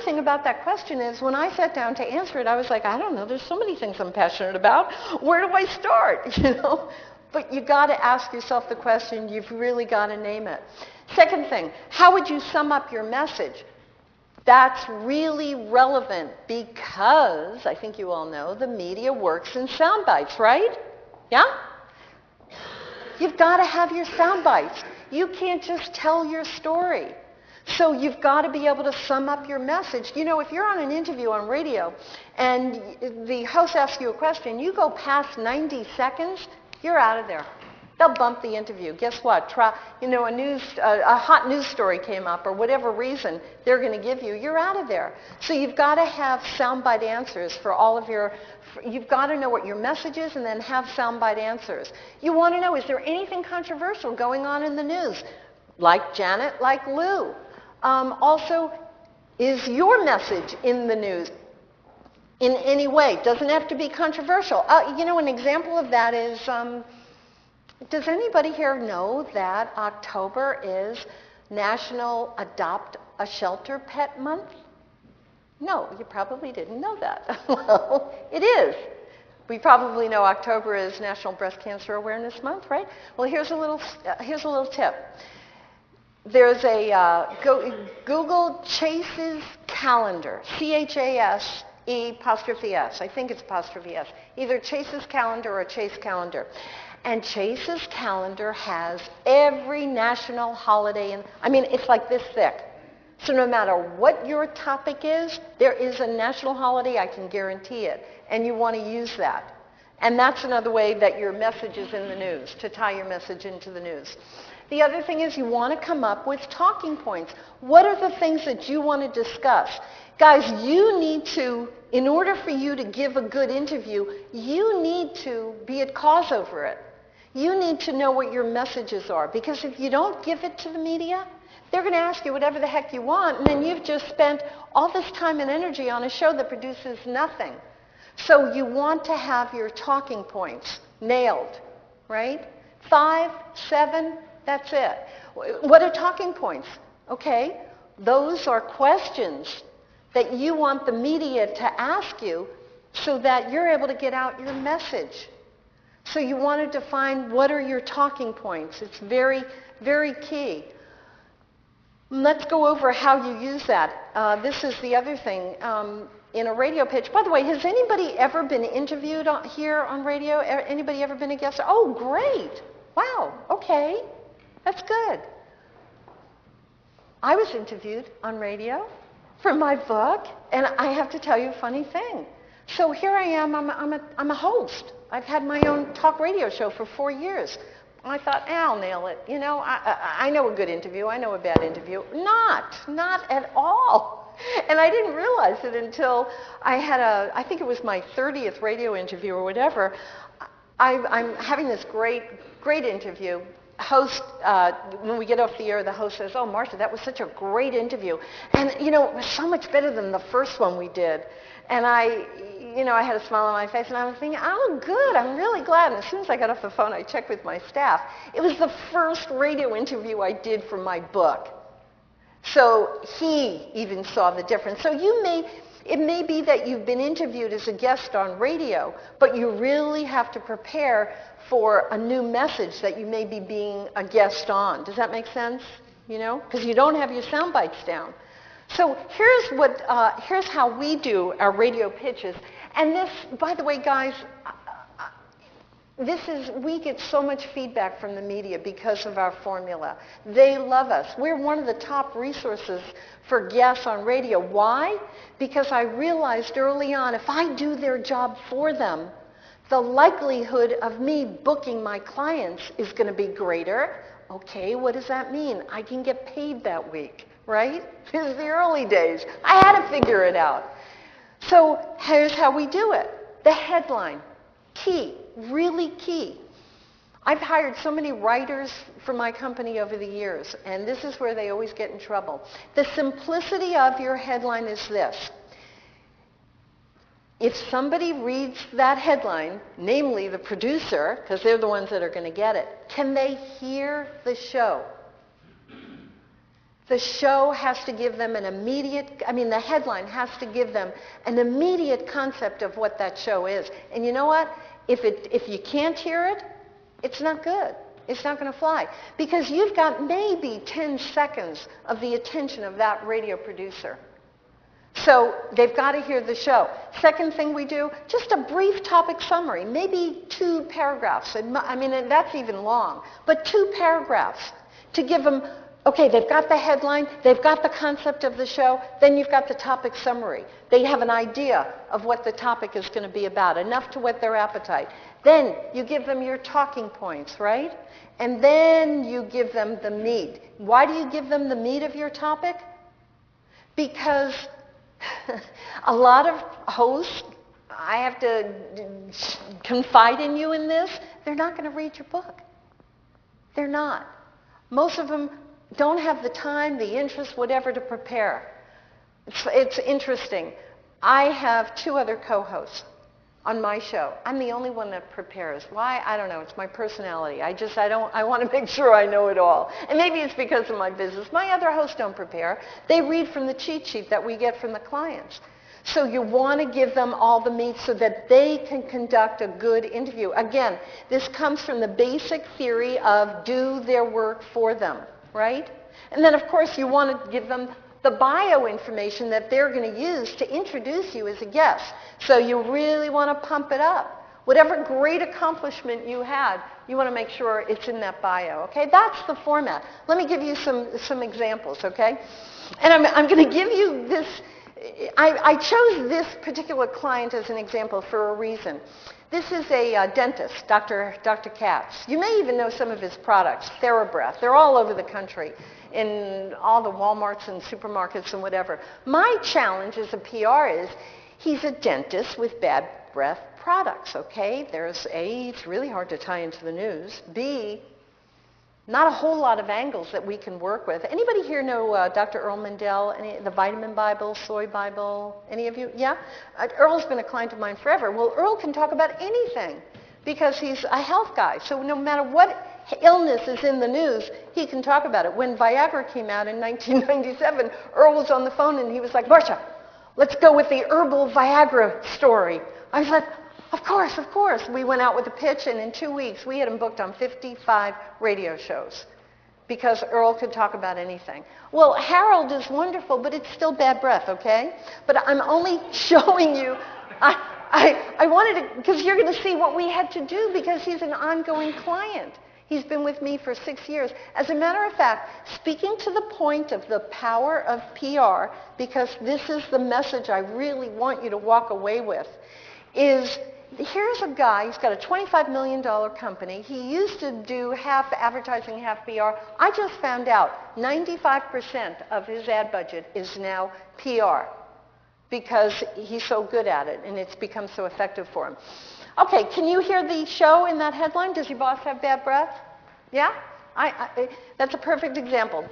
thing about that question is when I sat down to answer it, I was like, I don't know, there's so many things I'm passionate about. Where do I start? You know? But you got to ask yourself the question. You've really got to name it. Second thing, how would you sum up your message? That's really relevant because, I think you all know, the media works in sound bites, right? Yeah? You've got to have your sound bites. You can't just tell your story. So you've got to be able to sum up your message. You know, if you're on an interview on radio and the host asks you a question, you go past 90 seconds, you're out of there. They'll bump the interview. Guess what? A hot news story came up or whatever reason they're going to give you, you're out of there. So you've got to have soundbite answers for all of your, you've got to know what your message is and then have soundbite answers. You want to know, is there anything controversial going on in the news? Like Janet, like Lou. Also, is your message in the news in any way? Doesn't have to be controversial. You know, an example of that is, does anybody here know that October is National Adopt a Shelter Pet Month? No, you probably didn't know that. Well, it is. We probably know October is National Breast Cancer Awareness Month, right? Well, here's a little tip. There's a Google Chase's calendar, C-H-A-S-E''S. I think it's apostrophe S. Either Chase's calendar or Chase calendar. And Chase's calendar has every national holiday. I mean, it's like this thick. So no matter what your topic is, there is a national holiday, I can guarantee it. And you want to use that. And that's another way that your message is in the news, to tie your message into the news. The other thing is you want to come up with talking points. What are the things that you want to discuss? Guys, you need to, in order for you to give a good interview, you need to be at cause over it. You need to know what your messages are, because if you don't give it to the media, they're going to ask you whatever the heck you want, and then you've just spent all this time and energy on a show that produces nothing. So you want to have your talking points nailed, right? 5, 7, that's it. What are talking points? Okay, those are questions that you want the media to ask you so that you're able to get out your message. So you want to define what are your talking points. It's very, very key. Let's go over how you use that. This is the other thing. In a radio pitch, by the way, has anybody ever been interviewed here on radio? Anybody ever been a guest? Oh, great. Wow, okay. That's good. I was interviewed on radio for my book, and I have to tell you a funny thing. So here I am, I'm a host. I've had my own talk radio show for 4 years. I thought, I'll nail it. You know, I know a good interview, I know a bad interview. Not at all. And I didn't realize it until I had I think it was my 30th radio interview or whatever. I'm having this great interview. Host, when we get off the air, the host says, oh, Marsha, that was such a great interview. And, you know, it was so much better than the first one we did. And I had a smile on my face, and I was thinking, oh, good, I'm really glad. And as soon as I got off the phone, I checked with my staff. It was the first radio interview I did for my book. So he even saw the difference. So it may be that you've been interviewed as a guest on radio, but you really have to prepare for a new message that you may be being a guest on. Does that make sense? You know, because you don't have your sound bites down. So here's how we do our radio pitches. And this, by the way, guys, we get so much feedback from the media because of our formula. They love us. We're one of the top resources for guests on radio. Why? Because I realized early on, if I do their job for them, the likelihood of me booking my clients is going to be greater. Okay, what does that mean? I can get paid that week, right? This is the early days. I had to figure it out. So here's how we do it. The headline, key, really key. I've hired so many writers for my company over the years, and this is where they always get in trouble. The simplicity of your headline is this. If somebody reads that headline, namely the producer, because they're the ones that are going to get it, can they hear the show? The show has to give them an immediate, the headline has to give them an immediate concept of what that show is. And you know what? If you can't hear it, it's not good. It's not going to fly. Because you've got maybe 10 seconds of the attention of that radio producer. So they've got to hear the show. Second thing we do, just a brief topic summary, maybe 2 paragraphs. And that's even long, but 2 paragraphs to give them, okay, they've got the headline, they've got the concept of the show, then you've got the topic summary. They have an idea of what the topic is going to be about, enough to whet their appetite. Then you give them your talking points, right? And then you give them the meat. Why do you give them the meat of your topic? Because a lot of hosts, I have to confide in you in this, they're not going to read your book. They're not. Most of them don't have the time, the interest, whatever to prepare. It's interesting. I have 2 other co-hosts on my show. I'm the only one that prepares. Why? I don't know. It's my personality. I want to make sure I know it all. And maybe it's because of my business. My other hosts don't prepare. They read from the cheat sheet that we get from the clients. So you want to give them all the meat so that they can conduct a good interview. Again, this comes from the basic theory of do their work for them, right? And then, of course, you want to give them the bio information that they're going to use to introduce you as a guest. So you really want to pump it up. Whatever great accomplishment you had, you want to make sure it's in that bio, okay? That's the format. Let me give you some examples, okay? And I'm going to give you this. I chose this particular client as an example for a reason. This is a dentist, Dr. Katz. You may even know some of his products, TheraBreath. They're all over the country in all the Walmarts and supermarkets and whatever. My challenge as a PR is he's a dentist with bad breath products, okay? There's A, it's really hard to tie into the news. B, not a whole lot of angles that we can work with. Anybody here know Dr. Earl Mindell, the Vitamin Bible, Soy Bible? Any of you? Yeah? Earl's been a client of mine forever. Well, Earl can talk about anything because he's a health guy. So no matter what illness is in the news, he can talk about it. When Viagra came out in 1997, Earl was on the phone and he was like, Marsha, let's go with the herbal Viagra story. I was like, of course, of course. We went out with a pitch, and in 2 weeks, we had him booked on 55 radio shows because Earl could talk about anything. Well, Harold is wonderful, but it's still bad breath, okay? But I'm only showing you, I wanted to, because you're going to see what we had to do because he's an ongoing client. He's been with me for 6 years. As a matter of fact, speaking to the point of the power of PR, because this is the message I really want you to walk away with, is here's a guy, he's got a $25 million company. He used to do half advertising, half PR. I just found out 95% of his ad budget is now PR because he's so good at it and it's become so effective for him. Okay, can you hear the show in that headline? Does your boss have bad breath? Yeah? That's a perfect example.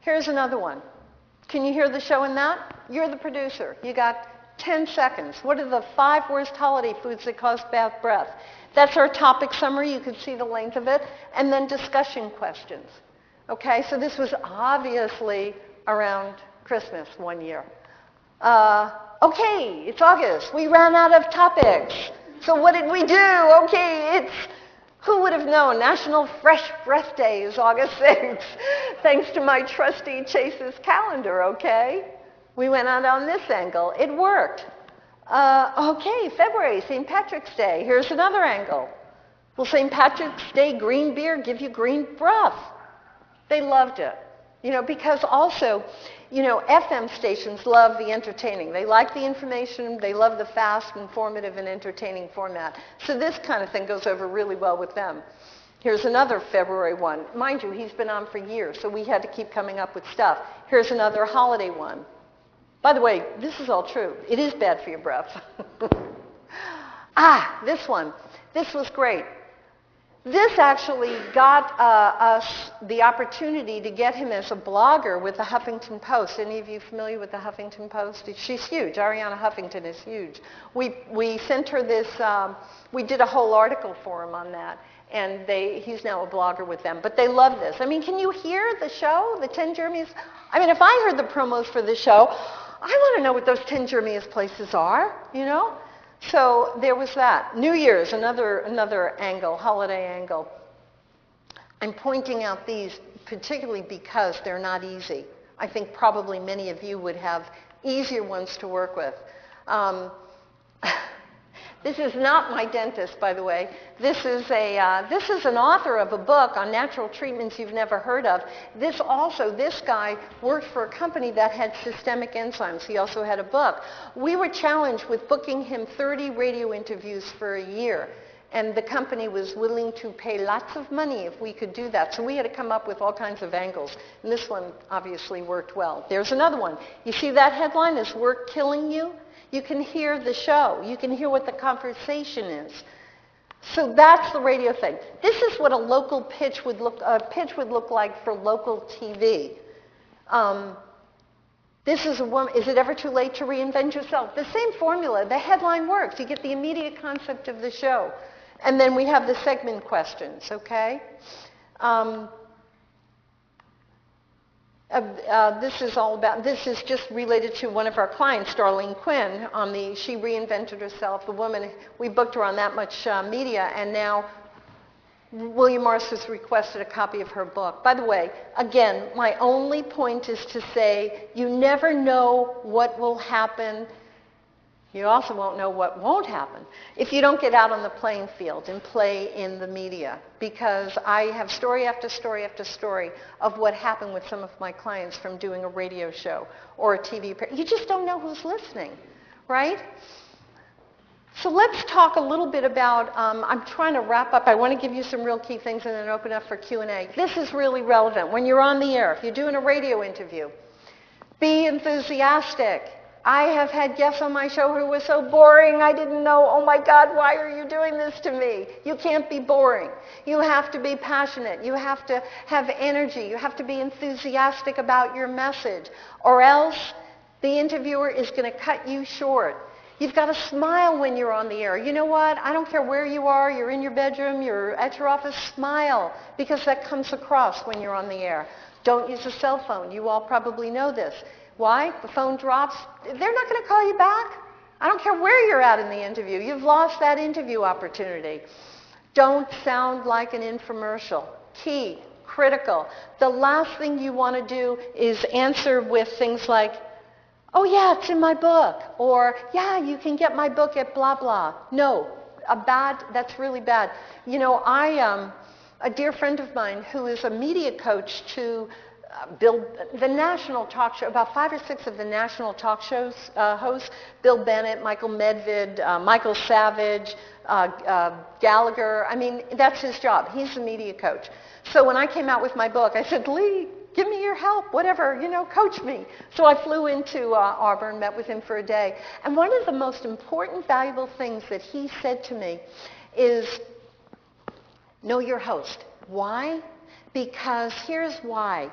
Here's another one. Can you hear the show in that? You're the producer. You got 10 seconds. What are the 5 worst holiday foods that cause bad breath? That's our topic summary. You can see the length of it. And then discussion questions. Okay, so this was obviously around Christmas one year. Okay, it's August. We ran out of topics. So what did we do? Okay, it's, who would have known? National Fresh Breath Day is August 6th. Thanks to my trustee Chase's calendar, okay? We went out on this angle. It worked. Okay, February, St. Patrick's Day. Here's another angle. Will St. Patrick's Day green beer give you green breath? They loved it. You know, because also, you know, FM stations love the entertaining. They like the information. They love the fast, informative, and entertaining format. So this kind of thing goes over really well with them. Here's another February one. Mind you, he's been on for years, so we had to keep coming up with stuff. Here's another holiday one. By the way, this is all true. It is bad for your breath. This one. This was great. This actually got us the opportunity to get him as a blogger with the Huffington Post. Any of you familiar with the Huffington Post? She's huge. Ariana Huffington is huge. We sent her this, we did a whole article for him on that. And he's now a blogger with them. But they love this. I mean, can you hear the show, the 10 Jeremy's? I mean, if I heard the promos for the show, I want to know what those 10 Jeremy's places are, you know? So there was that. New Year's, another angle, holiday angle. I'm pointing out these particularly because they're not easy. I think probably many of you would have easier ones to work with. This is not my dentist, by the way. This is an author of a book on natural treatments you've never heard of. This guy worked for a company that had systemic enzymes. He also had a book. We were challenged with booking him 30 radio interviews for a year. And the company was willing to pay lots of money if we could do that. So we had to come up with all kinds of angles. And this one obviously worked well. There's another one. You see that headline, Is Work Killing You? You can hear the show. You can hear what the conversation is. So that's the radio thing. This is what a local pitch would look like for local TV. This is a woman, is it ever too late to reinvent yourself? The same formula. The headline works. You get the immediate concept of the show. And then we have the segment questions, okay? This is just related to one of our clients, Darlene Quinn, She Reinvented Herself, the woman, we booked her on That Much Media, and now William Morris has requested a copy of her book. By the way, again, my only point is to say you never know what will happen. You also won't know what won't happen if you don't get out on the playing field and play in the media. Because I have story after story after story of what happened with some of my clients from doing a radio show or a TV. You just don't know who's listening, right? So let's talk a little bit about, I'm trying to wrap up. I want to give you some real key things and then open up for Q&A. This is really relevant. When you're on the air, if you're doing a radio interview, be enthusiastic. I have had guests on my show who were so boring, I didn't know, oh my God, why are you doing this to me? You can't be boring. You have to be passionate. You have to have energy. You have to be enthusiastic about your message, or else the interviewer is going to cut you short. You've got to smile when you're on the air. You know what? I don't care where you are. You're in your bedroom. You're at your office. Smile, because that comes across when you're on the air. Don't use a cell phone. You all probably know this. Why? The phone drops. They're not going to call you back. I don't care where you're at in the interview. You've lost that interview opportunity. Don't sound like an infomercial. Key, critical. The last thing you want to do is answer with things like, oh yeah, it's in my book. Or, yeah, you can get my book at blah, blah. No, that's really bad. You know, a dear friend of mine who is a media coach to the national talk show, about 5 or 6 of the national talk shows hosts, Bill Bennett, Michael Medved, Michael Savage, Gallagher. I mean, that's his job. He's a media coach. So when I came out with my book, I said, Lee, give me your help, whatever, coach me. So I flew into Auburn, met with him for a day. And one of the most important, valuable things that he said to me is, know your host. Why? Because here's why.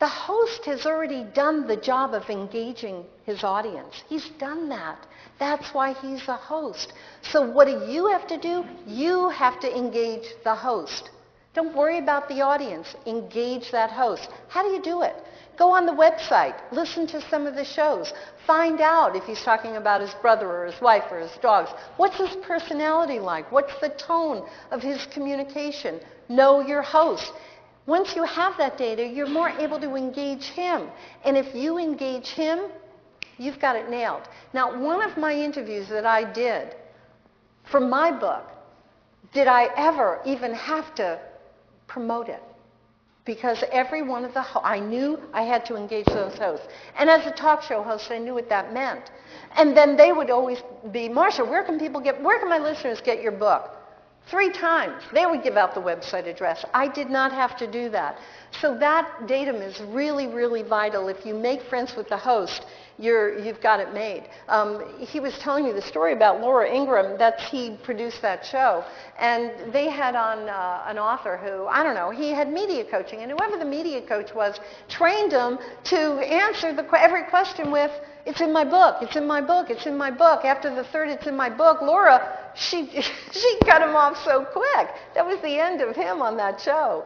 The host has already done the job of engaging his audience. He's done that. That's why he's a host. So what do you have to do? You have to engage the host. Don't worry about the audience. Engage that host. How do you do it? Go on the website. Listen to some of the shows. Find out if he's talking about his brother or his wife or his dogs. What's his personality like? What's the tone of his communication? Know your host. Once you have that data, you're more able to engage him. And if you engage him, you've got it nailed. Now, one of my interviews that I did for my book, did I ever even have to promote it? Because every one of I knew I had to engage those hosts. And as a talk show host, I knew what that meant. And then they would always be, Marsha, where can my listeners get your book? 3 times. They would give out the website address. I did not have to do that. So that datum is really, really vital. If you make friends with the host, you've got it made. He was telling me the story about Laura Ingraham, he produced that show, and they had on an author who, I don't know, he had media coaching, and whoever the media coach was trained him to answer every question with, it's in my book, it's in my book, it's in my book. After the third, it's in my book, Laura, she cut him off so quick. That was the end of him on that show.